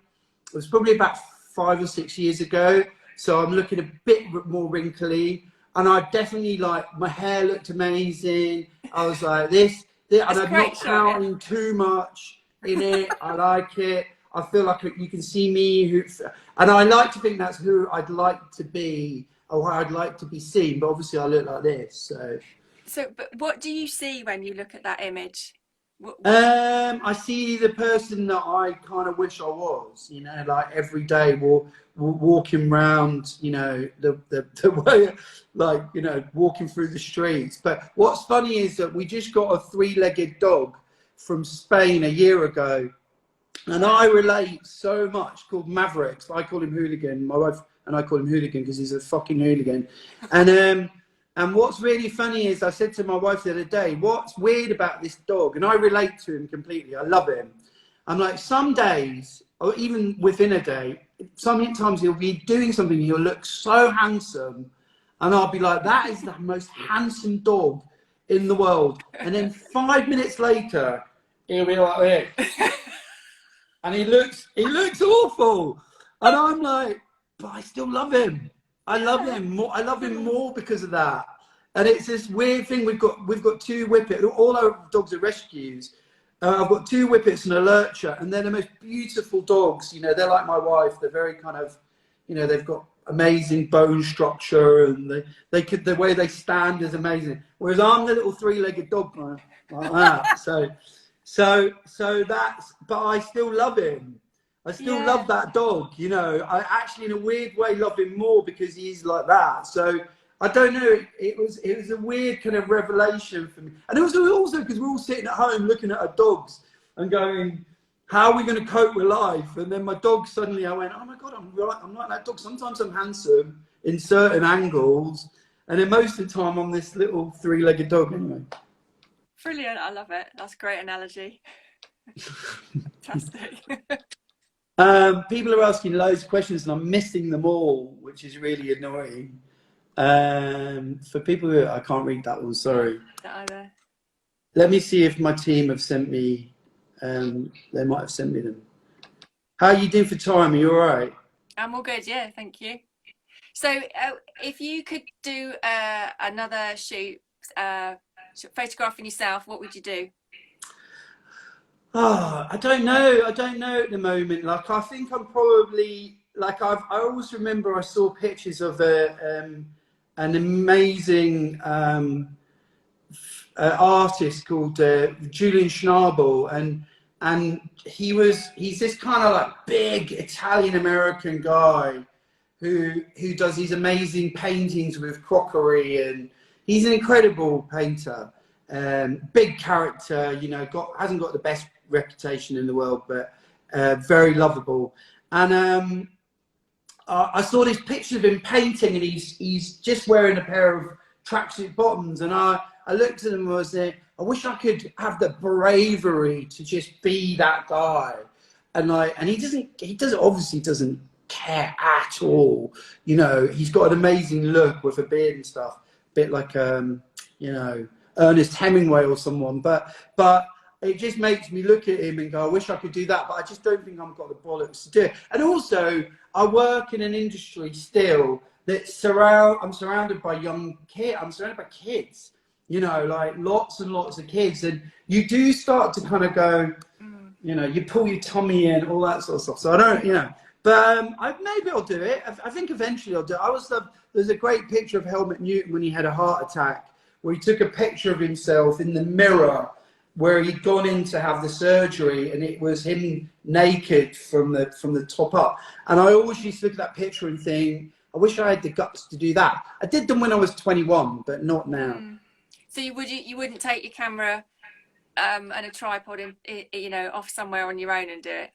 It was probably about 5 or 6 years ago, so I'm looking a bit more wrinkly, and I definitely, like, my hair looked amazing. I was like this and I'm not counting too much in it. I like it. I feel like you can see me, and I like to think that's who I'd like to be, or how I'd like to be seen. But obviously, I look like this. So, but what do you see when you look at that image? I see the person that I kind of wish I was. You know, like every day, walking around. You know, the way, like, you know, walking through the streets. But what's funny is that we just got a 3-legged dog from Spain a year ago. And I relate so much, called Mavericks. I call him Hooligan. My wife and I call him Hooligan because he's a fucking hooligan. And what's really funny is I said to my wife the other day, what's weird about this dog? And I relate to him completely. I love him. I'm like, some days, or even within a day, sometimes he'll be doing something, he'll look so handsome. And I'll be like, that is the most handsome dog in the world. And then 5 minutes later, he'll be like this. And he looks awful, and I'm like, but I still love him. I love him more. I love him more because of that. And it's this weird thing. We've got 2 whippets. All our dogs are rescues. I've got 2 whippets and a lurcher, and they're the most beautiful dogs. You know, they're like my wife. They're very kind of, you know, they've got amazing bone structure, and the way they stand is amazing. Whereas I'm the little 3-legged dog like that. So that's, but I still love him. I still love that dog, you know. I actually, in a weird way, love him more because he's like that. So I don't know. It was a weird kind of revelation for me, and it was also because we're all sitting at home looking at our dogs and going, "How are we going to cope with life?" And then my dog suddenly, I went, "Oh my god, I'm like that dog. Sometimes I'm handsome in certain angles, and then most of the time I'm this little 3-legged dog anyway." Brilliant. I love it. That's a great analogy. Fantastic. People are asking loads of questions and I'm missing them all, which is really annoying. For people who, I can't read that one, sorry. Not either. Let me see if my team have sent me, they might have sent me them. How are you doing for time? Are you all right? I'm all good, yeah, thank you. So if you could do another shoot, photographing yourself, what would you do? Oh, I don't know at the moment. Like, I think I'm probably, like, I always remember I saw pictures of an amazing artist called Julian Schnabel, and he's this kind of like big Italian American guy who does these amazing paintings with crockery, and he's an incredible painter. Big character, you know, hasn't got the best reputation in the world, but very lovable. And I saw this picture of him painting, and he's just wearing a pair of tracksuit bottoms, and I looked at him and was there. I wish I could have the bravery to just be that guy, and he obviously doesn't care at all. You know, he's got an amazing look with a beard and stuff, a bit like you know, Ernest Hemingway or someone, but it just makes me look at him and go, I wish I could do that, but I just don't think I've got the bollocks to do it. And also, I work in an industry still that I'm surrounded by young kids. I'm surrounded by kids, you know, like lots and lots of kids. And you do start to kind of go, you know, you pull your tummy in, all that sort of stuff. So I don't, you know, but maybe I'll do it. I think eventually I'll do it. There's a great picture of Helmut Newton when he had a heart attack, where he took a picture of himself in the mirror where he'd gone in to have the surgery, and it was him naked from the top up. And I always used to look at that picture and think, I wish I had the guts to do that. I did them when I was 21, but not now. So you wouldn't take your camera and a tripod you know, off somewhere on your own and do it?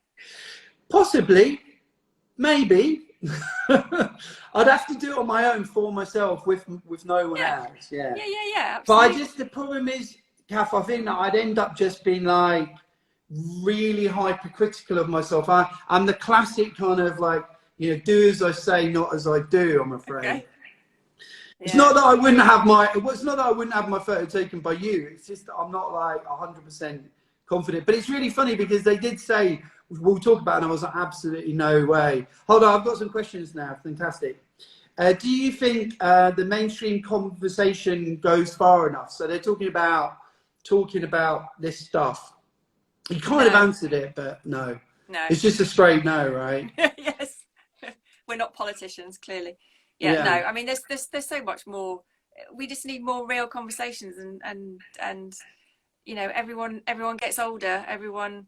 Possibly, maybe. I'd have to do it on my own for myself with no one Yeah, else. Yeah. yeah, But absolutely. the problem is, Kath, I think that I'd end up just being like really hypercritical of myself. I'm the classic kind of like, you know, do as I say, not as I do, I'm afraid. Okay. It's Yeah. not that I wouldn't have my, it's not that I wouldn't have my photo taken by you. It's just that I'm not like 100% confident. But it's really funny because they did say, we'll talk about it, and I was like, absolutely no way. Hold on, I've got some questions now. Fantastic. Do you think the mainstream conversation goes far enough? So they're talking about this stuff. You kind of No, answered it, but no. no. It's just a straight no, right? Yes. We're not politicians, clearly. Yeah, no. Yeah. I mean, there's so much more. We just need more real conversations, and you know, everyone gets older. Everyone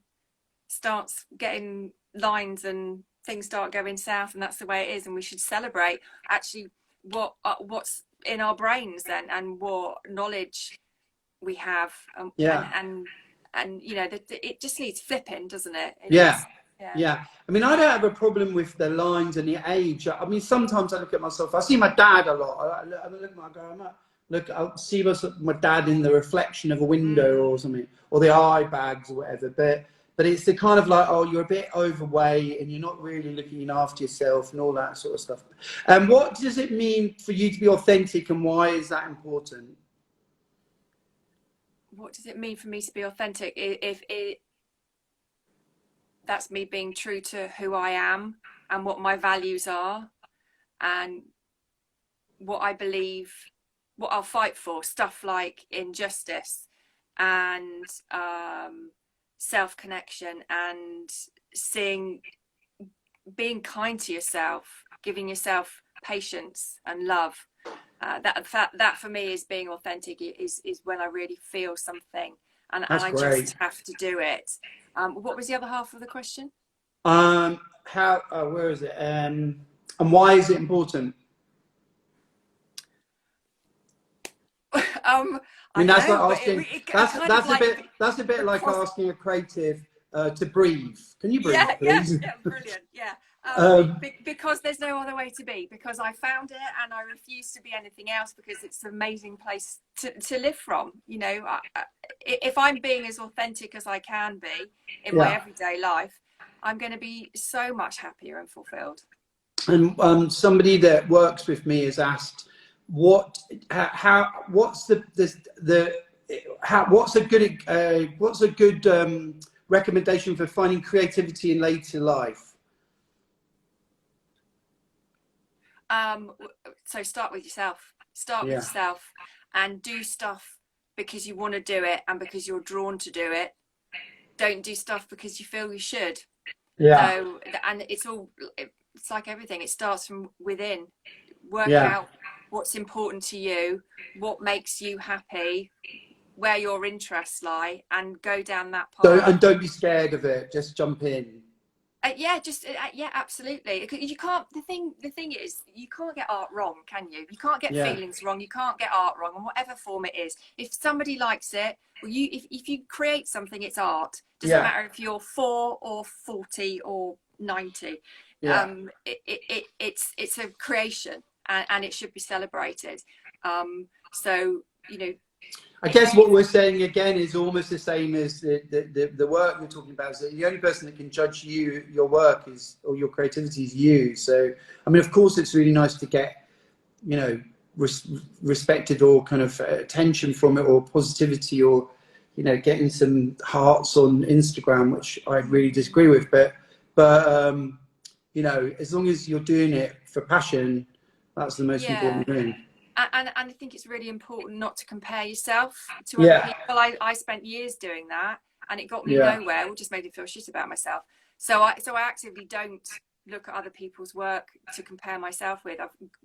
starts getting lines, and things start going south, and that's the way it is. And we should celebrate actually what's in our brains then, and what knowledge we have, Yeah. and you know, it just needs flipping, doesn't it? It Yeah. needs, yeah. Yeah. I mean, I don't have a problem with the lines and the age. I mean, sometimes I look at myself. I see my dad a lot. I look at my guy. I'll see my dad in the reflection of a window or something, or the eye bags or whatever. But it's the kind of like, oh, you're a bit overweight and you're not really looking after yourself and all that sort of stuff. And what does it mean for you to be authentic, and why is that important? What does it mean for me to be authentic? If that's me being true to who I am and what my values are, and what I believe, what I'll fight for, stuff like injustice and self-connection, and seeing, being kind to yourself, giving yourself patience and love. That for me is being authentic. Is when I really feel something, and That's I great. just have to do it. What was the other half of the question? How? Where is it? And why is it important? I I mean, don't that's like know, but asking. it kind of like That's a bit like because asking a creative to breathe. Can you breathe, yeah, please? brilliant, yeah. um, Because there's no other way to be. Because I found it, and I refuse to be anything else. Because it's an amazing place to live from. You know, if I'm being as authentic as I can be in my yeah. everyday life, I'm going to be so much happier and fulfilled. And somebody that works with me has asked, what's a good recommendation for finding creativity in later life? So start with yourself. Start with Yeah. yourself, and do stuff because you want to do it and because you're drawn to do it. Don't do stuff because you feel you should. Yeah. So, and it's like everything. It starts from within. Work Yeah. out what's important to you, what makes you happy, where your interests lie, and go down that path. Don't be scared of it. Just jump in. Yeah, absolutely. You can't. The thing is, you can't get art wrong, can you? You can't get Yeah. feelings wrong. You can't get art wrong, in whatever form it is. If somebody likes it, well, if you create something, it's art. Doesn't Yeah. matter if you're 4 or 40 or 90. Yeah. It's a creation, and it should be celebrated. So you know, I if guess you what we're saying again is almost the same as the work we're talking about. So the only person that can judge your work is, or your creativity is you. So, I mean, of course, it's really nice to get, you know, respected or kind of attention from it, or positivity, or, you know, getting some hearts on Instagram, which I really disagree with. But you know, as long as you're doing it for passion, that's the most yeah. important thing. And I think it's really important not to compare yourself to other Yeah. people. I spent years doing that, and it got me Yeah. nowhere. It just made me feel shit about myself. So I actively don't look at other people's work to compare myself with.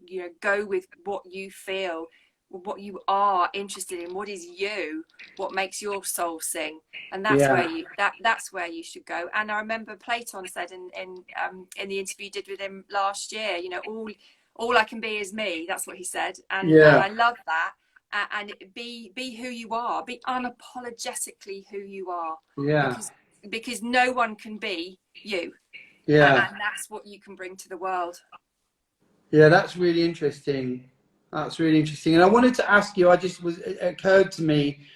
You know, go with what you feel, what you are interested in, what is you, what makes your soul sing, and that's Yeah. where that's where you should go. And I remember Platon said in the interview you did with him last year, you know, all I can be is me. That's what he said, and Yeah. I love that. and be who you are, be unapologetically who you are, Yeah. because no one can be you, Yeah. and that's what you can bring to the world. Yeah, that's really interesting. That's really interesting. And I wanted to ask you, it occurred to me,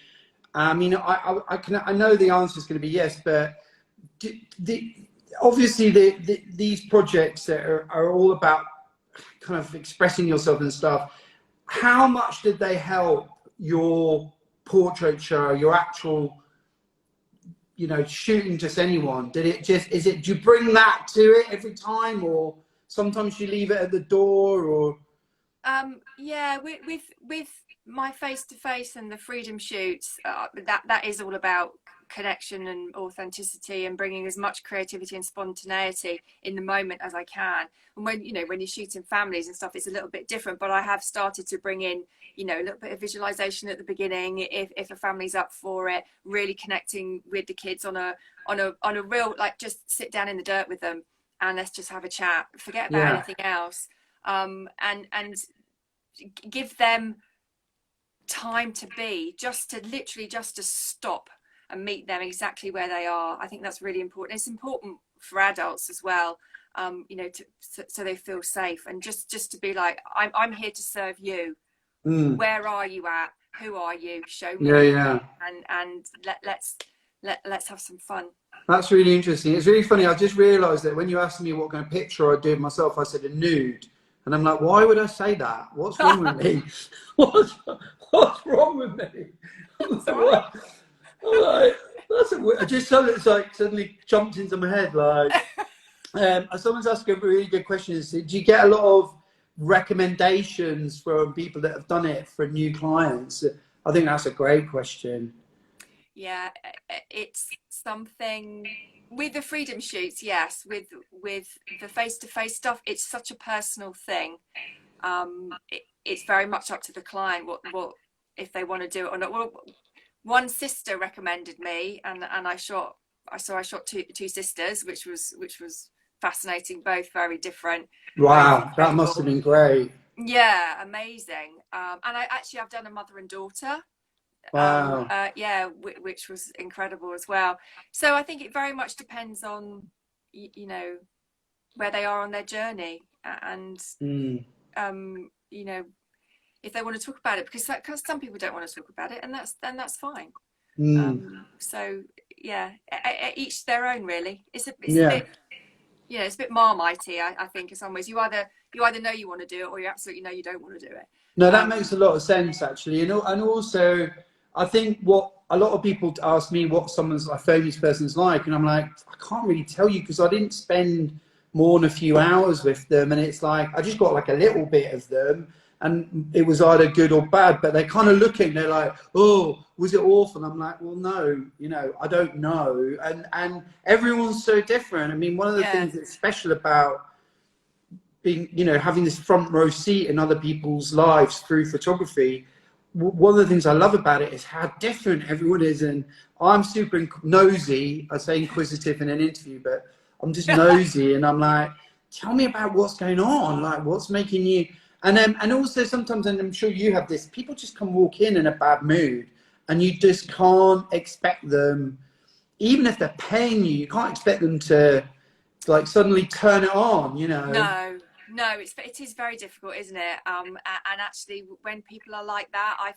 I mean, I know the answer is going to be yes, but obviously these projects that are all about kind of expressing yourself and stuff, how much did they help your portraiture, your actual, shooting just anyone? Do you bring that to it every time, or sometimes you leave it at the door, or? Yeah, with my face to face and the freedom shoots, that is all about connection and authenticity and bringing as much creativity and spontaneity in the moment as I can. And when you're shooting families and stuff, it's a little bit different, but I have started to bring in, a little bit of visualization at the beginning, if a family's up for it, really connecting with the kids on a real, like, just sit down in the dirt with them and let's just have a chat, forget about Yeah. anything else. And give them time to be, just to stop and meet them exactly where they are. I think that's really important. It's important for adults as well, so they feel safe, and just to be like, I'm here to serve you. Where are you at? Who are you? Show me. Yeah. And let's have some fun. That's really interesting. It's really funny. I just realised that when you asked me what kind of picture I'd do of myself, I said a nude. And I'm like, why would I say that? What's wrong with me? What's wrong with me? It's like suddenly jumped into my head. Like, someone's asked a really good question. Do you get a lot of recommendations from people that have done it for new clients? I think that's a great question. Yeah, it's something with the freedom shoots. Yes, with the face-to-face stuff, it's such a personal thing. It's very much up to the client what if they want to do it or not. Well, one sister recommended me, and I shot two sisters, which was fascinating, both very different, both Wow, that must have incredible. been great. Yeah, amazing. And I've done a mother and daughter, Wow. yeah, which was incredible as well. So I think it very much depends on where they are on their journey, and you know if they want to talk about it, because some people don't want to talk about it, and that's fine. So yeah, each their own, really. It's a Yeah. bit, it's a bit marmitey, I think, in some ways. You either know you want to do it, or you absolutely know you don't want to do it. No, that makes a lot of sense, actually. And also, I think what a lot of people ask me what someone's like, famous person's like, and I'm like, I can't really tell you because I didn't spend more than a few hours with them, and it's like I just got like a little bit of them, and it was either good or bad. But they're kind of looking, they're like, oh, was it awful? And I'm like, well, no, I don't know, and everyone's so different. I mean, one of the Yeah. things that's special about being, having this front row seat in other people's lives through photography, one of the things I love about it is how different everyone is. And I'm super nosy. I say inquisitive in an interview, but I'm just nosy, and I'm like, tell me about what's going on, like what's making you. And also sometimes, and I'm sure you have this, people just come walk in a bad mood, and you just can't expect them, even if they're paying you, you can't expect them to like suddenly turn it on, No, it is very difficult, isn't it? And actually, when people are like that,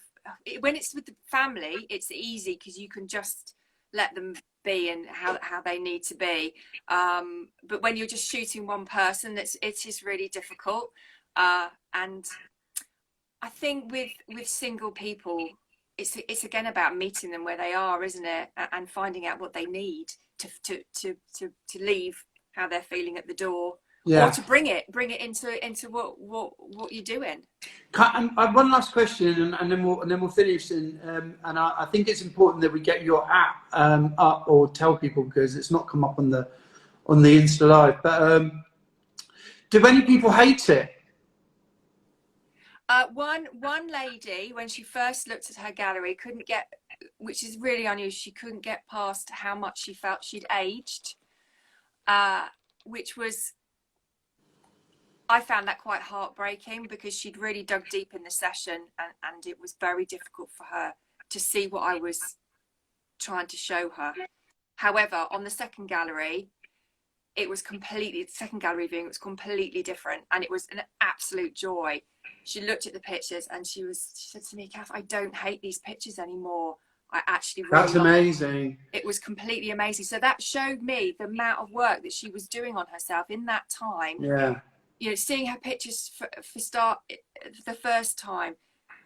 when it's with the family, it's easy because you can just let them be and how they need to be. But when you're just shooting one person, it is really difficult. And I think with single people, it's again about meeting them where they are, isn't it? And finding out what they need to leave how they're feeling at the door, or Yeah. to bring it into what you're doing. One last question, and then we'll finish. And I think it's important that we get your app up, or tell people, because it's not come up on the Insta Live. But do many people hate it? One lady, when she first looked at her gallery, couldn't get, which is really unusual, she couldn't get past how much she felt she'd aged, which was I found that quite heartbreaking because she'd really dug deep in the session, and it was very difficult for her to see what I was trying to show her. However, on the second gallery, second gallery viewing, it was completely different, and it was an absolute joy. She looked at the pictures and she said to me, Kath, I don't hate these pictures anymore. I actually really That's amazing. it was completely amazing. So that showed me the amount of work that she was doing on herself in that time. Yeah. You know, seeing her pictures the first time,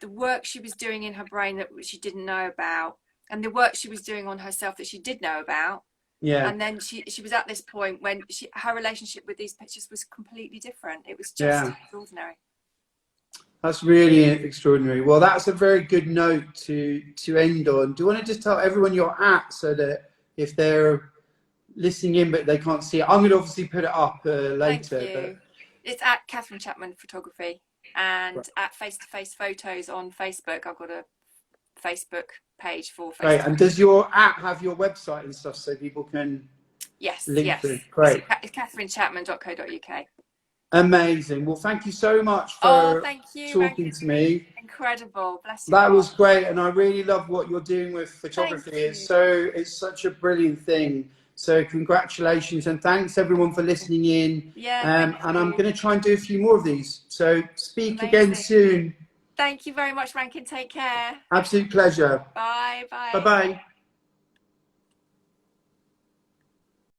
the work she was doing in her brain that she didn't know about, and the work she was doing on herself that she did know about. Yeah. And then she was at this point when her relationship with these pictures was completely different. It was just extraordinary. That's really extraordinary. Well, that's a very good note to end on. Do you want to just tell everyone you're at, so that if they're listening in but they can't see it? I'm going to obviously put it up later. Thank you. It's at Kathryn Chapman Photography, and at Face to Face Photos on Facebook. I've got a Facebook page for Facebook. Great. And does your app have your website and stuff so people can link to it? Great. It's kathrynchatman.co.uk. Amazing. Well, thank you so much for talking to me. Incredible. Bless you. That was great, and I really love what you're doing with photography. It's such a brilliant thing. So congratulations, and thanks everyone for listening in. Yeah. And I'm going to try and do a few more of these. So speak again soon. Thank you very much, Rankin. Take care. Absolute pleasure. Bye. Bye. Bye-bye.